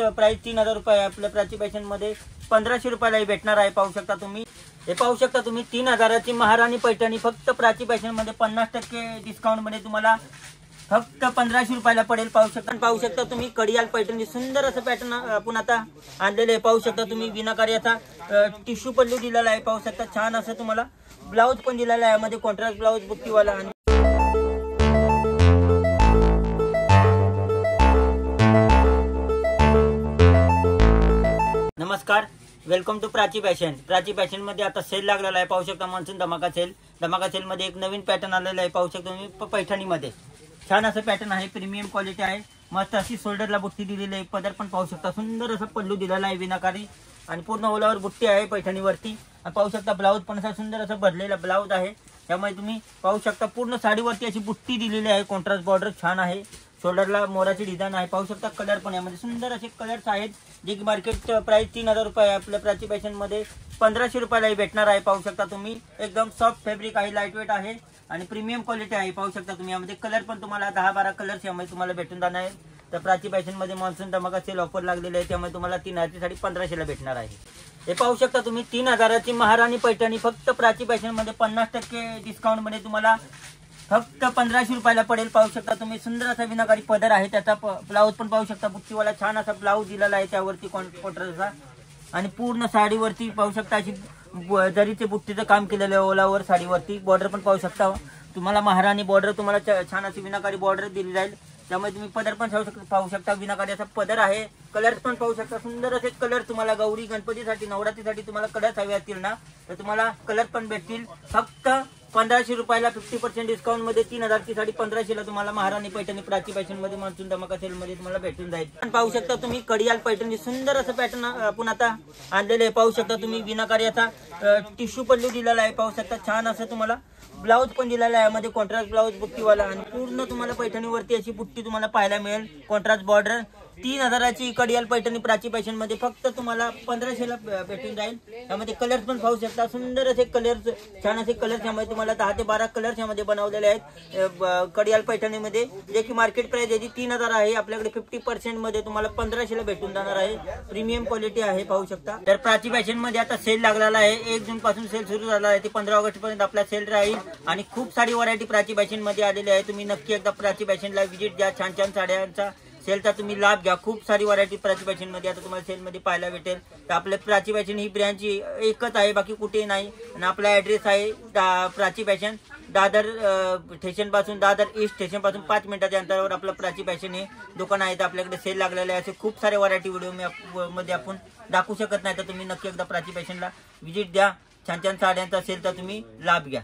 Market price 3000 रुपये आहे। आपल्या प्राची फॅशन मध्ये 1500 रुपयाला भेटणार आहे। पाहू शकता तुम्ही, हे पाहू शकता तुम्ही 3000 ची महाराणी पैठणी फक्त प्राची फॅशन मध्ये 50% डिस्काउंट मध्ये तुम्हाला फक्त 1500 रुपयाला पडेल। पाहू शकता तुम्ही कडियाल पैठणी सुंदर असं पॅटर्न आपण आता आणलेले आहे। पाहू शकता तुम्ही विनाकार्याचा टिश्यू पल्लू दिलेला आहे। पाहू शकता छान असं तुम्हाला ब्लाउज पण दिलेला आहे, यामध्ये कॉन्ट्रास्ट ब्लाउज बुट्टीवाला। नमस्कार, welcome to Prachi Fashion. Prachi Fashion मध्ये आता सेल लागलेला आहे। पाहू शकता मान्सून धमाका सेल मध्ये एक नवीन पॅटर्न आलेला आहे। पाहू शकता तुम्ही पैठणी मध्ये छान असं पॅटर्न आहे, प्रीमियम क्वालिटी आहे। मस्त अशी शोल्डरला बुट्टी दिलेली आहे, पदर पण पाहू शकता सुंदर असा पल्लू दिलेला आहे विनाकारी आणि पूर्ण ओलावर बुट्टी आहे पैठणीवरती। पाहू शकता ब्लाउज पण असा सुंदर असा भरलेला ब्लाउज आहे, त्यामुळे तुम्ही पाहू शकता पूर्ण साडीवरती अशी बुट्टी दिलेली आहे। कॉन्ट्रास्ट बॉर्डर छान आहे, शोल्डरला मोराची डिझाइन आहे। पाहू शकता कलर पण यामध्ये सुंदर असे कलर्स आहेत, जे की मार्केट प्राइस 3000 रुपये आहे। आपल्या प्राची फॅशन मध्ये 1500 रुपयाला भेटणार आहे। पाहू शकता तुम्ही एकदम सॉफ्ट फॅब्रिक आहे, लाईट वेट आहे आणि प्रीमियम क्वालिटी आहे। पाहू शकता तुम्ही यामध्ये कलर पण तुम्हाला 10-12 कलर्स यामध्ये तुम्हाला भेटून जाणार आहे। तर प्राची फॅशन मध्ये मान्सून धमाका सेल ऑफर लागलेले आहे, त्यामुळे तुम्हाला 3000 ची साडी 1500ला भेटणार आहे। हे पाहू शकता तुम्ही 3000 ची महाराणी पैठणी फक्त प्राची फॅशन मध्ये 50% डिस्काउंट मध्ये तुम्हाला फक्त 1500 रुपयाला पडेल। पाहू शकता तुम्ही सुंदर असा विनाकारी पदर आहे, त्याचा ब्लाउज पण पाहू शकता बुट्टीवाला छान असा ब्लाउज दिलेला आहे त्यावरती कॉन्ट्रास्टचा आणि पूर्ण साडीवरती पाहू शकता अशी जरीचे बुट्टीचं काम केलेलं आहे ओलावर साडीवरती। बॉर्डर पण पाहू शकता तुम्हाला महाराणी बॉर्डर तुम्हाला छान अशी विनाकारी बॉर्डर दिली जाईल, त्यामुळे तुम्ही पदर पण पाहू शकता विनाकारी असा पदर आहे। कलर पण पाहू शकता सुंदर असे कलर तुम्हाला गौरी गणपतीसाठी नवरात्रीसाठी तुम्हाला कलर हवे असतील ना, तर तुम्हाला कलर पण भेटतील फक्त 1500 रुपयाला 50% डिस्काउंट मध्ये 3000 ची साडी 1500ला तुम्हाला महाराणी पैठणी प्राची फॅशन मध्ये मान्सून धमाका सेल मध्ये तुम्हाला भेटून जाईल। पाहू शकता तुम्ही कडियाल पैठणी सुंदर असं पॅटर्न आपण आता आणलेले आहे। पाहू शकता तुम्ही विनाकार्याचा टिश्यू पल्लू दिलेला आहे। पाहू शकता छान असं तुम्हाला ब्लाउज पण दिलेला आहे, यामध्ये कॉन्ट्रास्ट ब्लाउज बुट्टीवाला आणि पूर्ण तुम्हाला पैठणीवरती अशी बुट्टी तुम्हाला पाहायला मिळेल। कॉन्ट्रास्ट बॉर्डर 3000 ची कडियाल पैठणी प्राची फॅशन मध्ये फक्त तुम्हाला 1500ला भेटून जाईल। यामध्ये कलर्स पण पाहू शकता सुंदर असे कलर्स, छान असे कलर्स यामध्ये तुम्हाला 10 ते 12 कलर्स यामध्ये बनवलेले आहेत कडियाल पैठणीमध्ये, जे की मार्केट प्राइस याची 3000 आहे। आपल्याकडे 50% मध्ये तुम्हाला 1500ला भेटून जाणार आहे, प्रीमियम क्वालिटी आहे। पाहू शकता तर प्राची फॅशन मध्ये आता सेल लागलेला आहे। 1 जून पासून सेल सुरू झाला आहे, ते 15 ऑगस्ट पर्यंत आपला सेल राहील आणि खूप सारी व्हरायटी प्राची फॅशन मध्ये आलेली आहे। तुम्ही नक्की एकदा प्राची फॅशनला व्हिजिट द्या, छान छान साड्यांचा सेलचा तुम्ही लाभ घ्या। खूप सारी व्हरायटी प्राची फॅशन मध्ये आता तुम्हाला सेल मध्ये पाहायला भेटेल। तर आपल्या प्राची फॅशन ही ब्रँच एकच आहे, बाकी कुठे नाही। आणि आपला ऍड्रेस आहे प्राची फॅशन, दादर स्टेशन पासून, दादर ईस्ट स्टेशन पासून 5 मिनिटाच्या अंतरावर आपलं प्राची फॅशन हे दुकान आहे। तर आपल्याकडे सेल लागलेले आहे, असे खूप सारे व्हरायटी व्हिडिओ मध्ये आपण दाखवू शकत नाही। तर तुम्ही नक्की एकदा प्राची फॅशनला व्हिजिट द्या, छान छान साड्यांचा सेलचा तुम्ही लाभ घ्या।